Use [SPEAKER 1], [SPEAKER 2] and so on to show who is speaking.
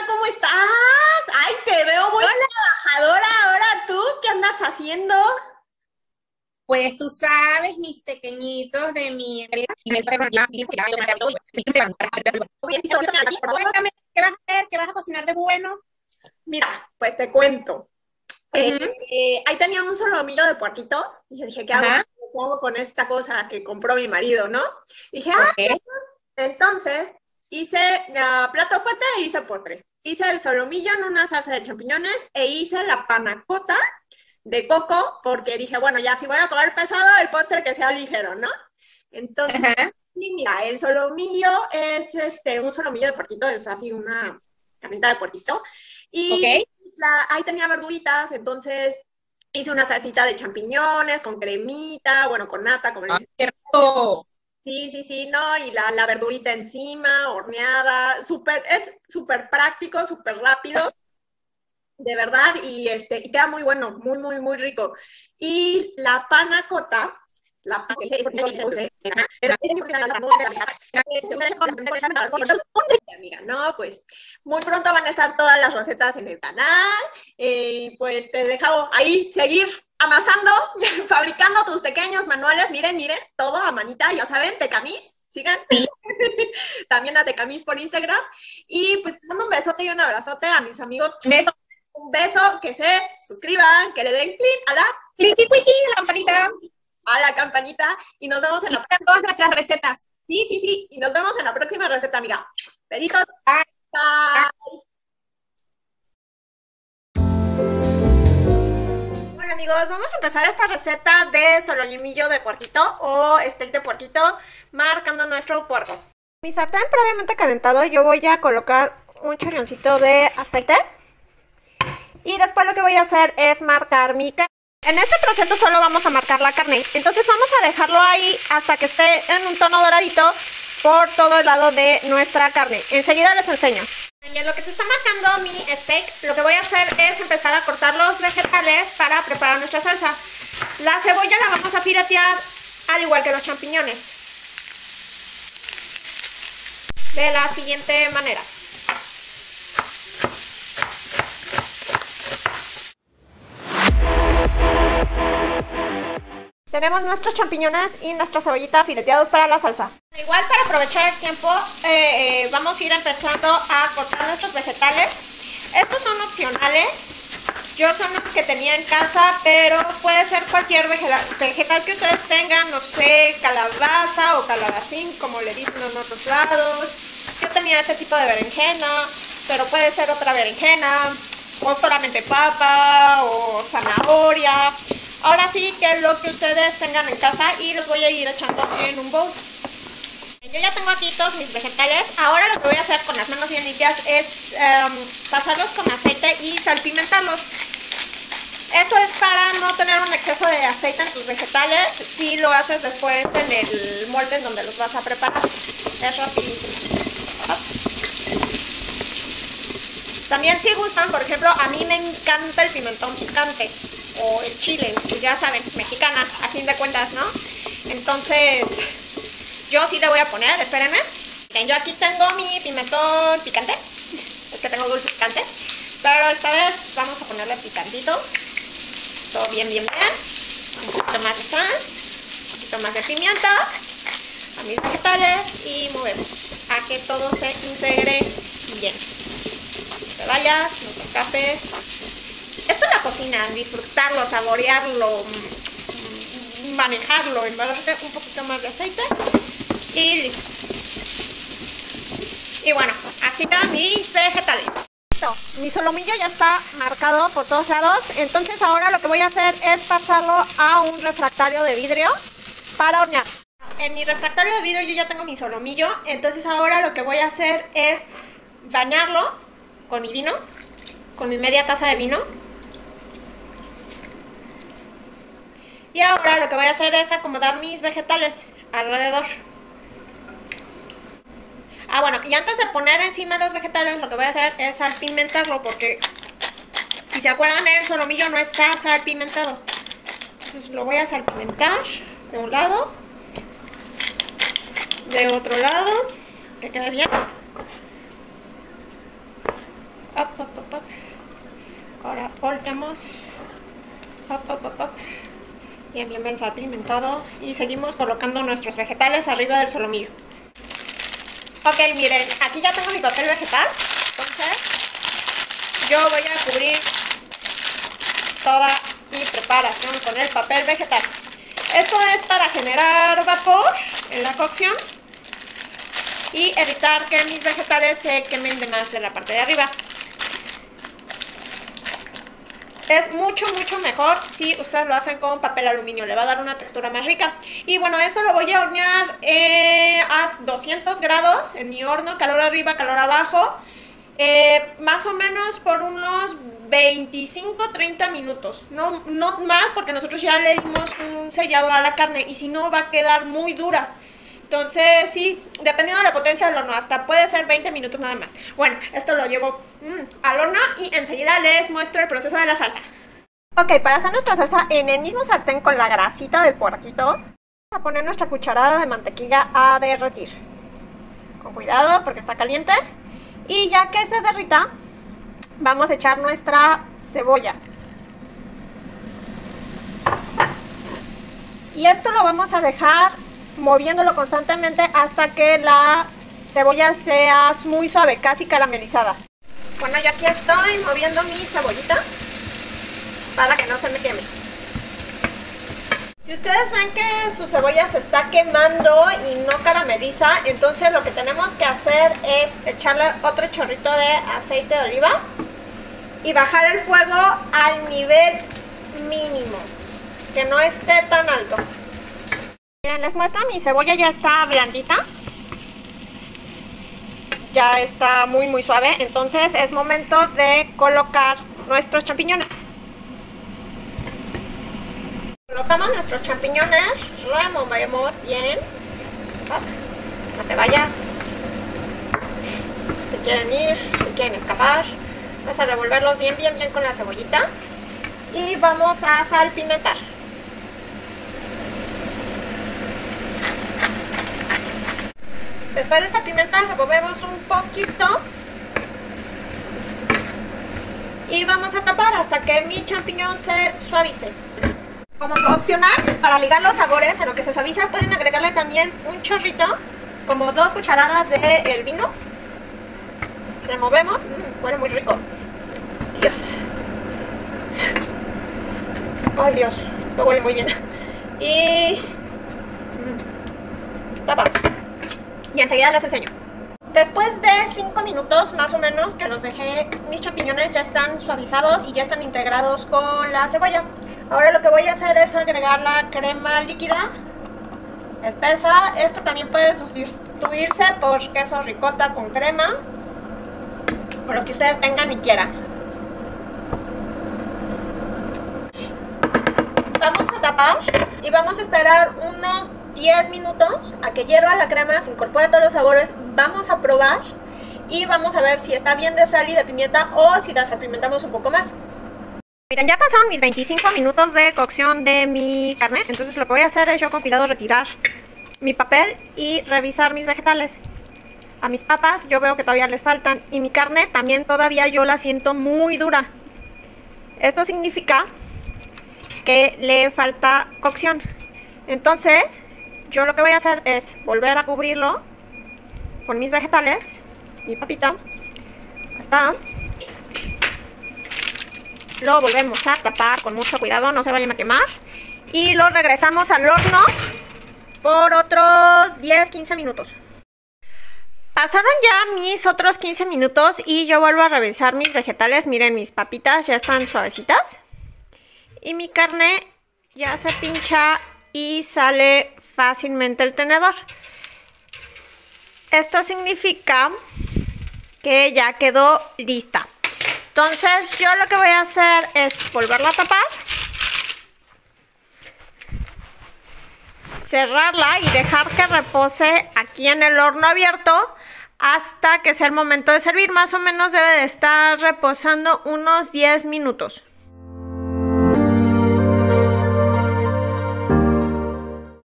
[SPEAKER 1] ¿cómo estás? Ay, te veo muy trabajadora ahora tú. ¿Qué andas haciendo?
[SPEAKER 2] Pues tú sabes, mis pequeñitos de mi empresa. Cuéntame, ¿qué vas a hacer? ¿Qué vas a cocinar de bueno?
[SPEAKER 1] Mira, pues te cuento.
[SPEAKER 2] Ujú.
[SPEAKER 1] Ahí tenía un solomillo de puerquito y yo dije, ¿qué hago?
[SPEAKER 2] Ajá,
[SPEAKER 1] ¿Qué hago con esta cosa que compró mi marido, no? Dije,
[SPEAKER 2] ok.
[SPEAKER 1] entonces hice plato fuerte e hice postre. Hice el solomillo en una salsa de champiñones e hice la panacota de coco porque dije, bueno, ya si voy a comer pesado, el postre que sea ligero, ¿no? Entonces,
[SPEAKER 2] Ajá,
[SPEAKER 1] sí, mira, el solomillo es un solomillo de puerquito, es así una carnita de puerquito.
[SPEAKER 2] ok.
[SPEAKER 1] Y ahí tenía verduritas, entonces hice una salsita de champiñones con cremita, bueno, con nata, como le
[SPEAKER 2] Ah,
[SPEAKER 1] dicen.
[SPEAKER 2] qué rico.
[SPEAKER 1] Sí, sí, sí, no, y la verdurita encima, horneada, es súper práctico, súper rápido, de verdad, y queda muy bueno, muy, muy, muy rico. Y la panacota, la amiga, no, pues muy pronto van a estar todas las recetas en el canal, pues te dejo ahí seguir amasando, fabricando tus pequeños manuales, miren, miren, todo a manita, ya saben, Tecamis, sigan
[SPEAKER 2] Sí,
[SPEAKER 1] también a Tecamis por Instagram, y pues te mando un besote y un abrazote a mis amigos,
[SPEAKER 2] beso.
[SPEAKER 1] un beso, que se suscriban, que le den click
[SPEAKER 2] Cliqui, cliqui, la campanita.
[SPEAKER 1] a la campanita, y nos vemos en
[SPEAKER 2] Y
[SPEAKER 1] la
[SPEAKER 2] vean
[SPEAKER 1] próxima,
[SPEAKER 2] todas nuestras recetas.
[SPEAKER 1] sí, sí, sí, y nos vemos en la próxima receta, amiga. Besitos,
[SPEAKER 2] Bye.
[SPEAKER 1] bye. Bueno amigos, vamos a empezar esta receta de solomillo de puerquito o steak de puerquito marcando nuestro puerco. Mi sartén previamente calentado, yo voy a colocar un chorroncito de aceite y después lo que voy a hacer es marcar mi carne. En este proceso solo vamos a marcar la carne, entonces vamos a dejarlo ahí hasta que esté en un tono doradito por todo el lado de nuestra carne. Enseguida les enseño. Y en lo que se está marcando mi steak, lo que voy a hacer es empezar a cortar los vegetales para preparar nuestra salsa. La cebolla la vamos a filetear al igual que los champiñones. De la siguiente manera. Tenemos nuestros champiñones y nuestra cebollita fileteados para la salsa. Igual para aprovechar el tiempo, vamos a ir empezando a cortar nuestros vegetales. Estos son opcionales. Yo son los que tenía en casa, pero puede ser cualquier vegetal que ustedes tengan, no sé, calabaza o calabacín, como le dicen en otros lados. Yo tenía este tipo de berenjena, pero puede ser otra berenjena, o solamente papa, o zanahoria. Ahora sí que lo que ustedes tengan en casa y los voy a ir echando en un bowl. Yo ya tengo aquí todos mis vegetales. Ahora lo que voy a hacer con las manos bien limpias es pasarlos con aceite y salpimentarlos. Esto es para no tener un exceso de aceite en tus vegetales si lo haces después en el molde en donde los vas a preparar. Es rapidísimo. También si gustan, por ejemplo, a mí me encanta el pimentón picante o el chile, pues ya saben, mexicana, a fin de cuentas, ¿no? Entonces, yo sí le voy a poner, espérenme. Miren, yo aquí tengo mi pimentón picante, es que tengo dulce picante, pero esta vez vamos a ponerle picantito, todo bien, bien, bien. Un poquito más de sal, un poquito más de pimienta, a mis vegetales y movemos a que todo se integre bien. No te vayas, no te escapes. Esto es la cocina, disfrutarlo, saborearlo, manejarlo, embarrarte un poquito más de aceite y listo. Y bueno, así están mis vegetales. Listo, mi solomillo ya está marcado por todos lados, entonces ahora lo que voy a hacer es pasarlo a un refractario de vidrio para hornear. En mi refractario de vidrio yo ya tengo mi solomillo, entonces ahora lo que voy a hacer es bañarlo con mi vino, con mi media taza de vino. Y ahora lo que voy a hacer es acomodar mis vegetales alrededor. Ah, bueno, y antes de poner encima los vegetales, lo que voy a hacer es salpimentarlo, porque si se acuerdan, el solomillo no está salpimentado. Entonces lo voy a salpimentar de un lado, de otro lado, que quede bien. Up, up, up, up. Ahora volteamos. Up, up, up, up. Bien salpimentado. Y seguimos colocando nuestros vegetales arriba del solomillo. Ok, miren, aquí ya tengo mi papel vegetal. Entonces, yo voy a cubrir toda mi preparación con el papel vegetal. Esto es para generar vapor en la cocción y evitar que mis vegetales se quemen de más de la parte de arriba. Es mucho mejor si ustedes lo hacen con papel aluminio, le va a dar una textura más rica. Y bueno, esto lo voy a hornear a 200 grados en mi horno, calor arriba, calor abajo, más o menos por unos 25-30 minutos, no más, porque nosotros ya le dimos un sellado a la carne y si no va a quedar muy dura. Entonces sí, dependiendo de la potencia del horno, hasta puede ser 20 minutos nada más. Bueno, esto lo llevo al horno y enseguida les muestro el proceso de la salsa. Ok, para hacer nuestra salsa en el mismo sartén con la grasita del puerquito, vamos a poner nuestra cucharada de mantequilla a derretir. Con cuidado porque está caliente. Y ya que se derrita, vamos a echar nuestra cebolla. Y esto lo vamos a dejar moviéndolo constantemente hasta que la cebolla sea muy suave, casi caramelizada. Bueno, yo aquí estoy moviendo mi cebollita para que no se me queme. Si ustedes ven que su cebolla se está quemando y no carameliza, entonces lo que tenemos que hacer es echarle otro chorrito de aceite de oliva y bajar el fuego al nivel mínimo, que no esté tan alto. Miren, les muestro, mi cebolla ya está blandita, ya está muy suave, entonces es momento de colocar nuestros champiñones. Colocamos nuestros champiñones, removemos bien, no te vayas, si quieren ir, si quieren escapar, vamos a revolverlos bien con la cebollita y vamos a salpimentar. Después de salpimentar, removemos un poquito y vamos a tapar hasta que mi champiñón se suavice. Como opcional, para ligar los sabores a lo que se suaviza, pueden agregarle también un chorrito, como 2 cucharadas de vino. Removemos, huele muy rico. Dios. Ay Dios, esto huele muy bien. Y tapa. Y enseguida les enseño. Después de 5 minutos más o menos que los dejé, mis champiñones ya están suavizados y ya están integrados con la cebolla. Ahora lo que voy a hacer es agregar la crema líquida espesa. Esto también puede sustituirse por queso ricota con crema, por lo que ustedes tengan y quieran. Vamos a tapar y vamos a esperar unos 10 minutos a que hierva la crema, se incorpore todos los sabores. Vamos a probar y vamos a ver si está bien de sal y de pimienta o si la salpimentamos un poco más. Miren, ya pasaron mis 25 minutos de cocción de mi carne, entonces lo que voy a hacer es yo con cuidado retirar mi papel y revisar mis vegetales. A mis papas yo veo que todavía les faltan y mi carne también todavía yo la siento muy dura. Esto significa que le falta cocción. Entonces yo lo que voy a hacer es volver a cubrirlo con mis vegetales, mi papita, hasta. Lo volvemos a tapar con mucho cuidado, no se vayan a quemar. Y lo regresamos al horno por otros 10-15 minutos. Pasaron ya mis otros 15 minutos y yo vuelvo a revisar mis vegetales. Miren, mis papitas ya están suavecitas. Y mi carne ya se pincha y sale fácilmente el tenedor. Esto significa que ya quedó lista. Entonces yo lo que voy a hacer es volverla a tapar, cerrarla y dejar que repose aquí en el horno abierto hasta que sea el momento de servir. Más o menos debe de estar reposando unos 10 minutos.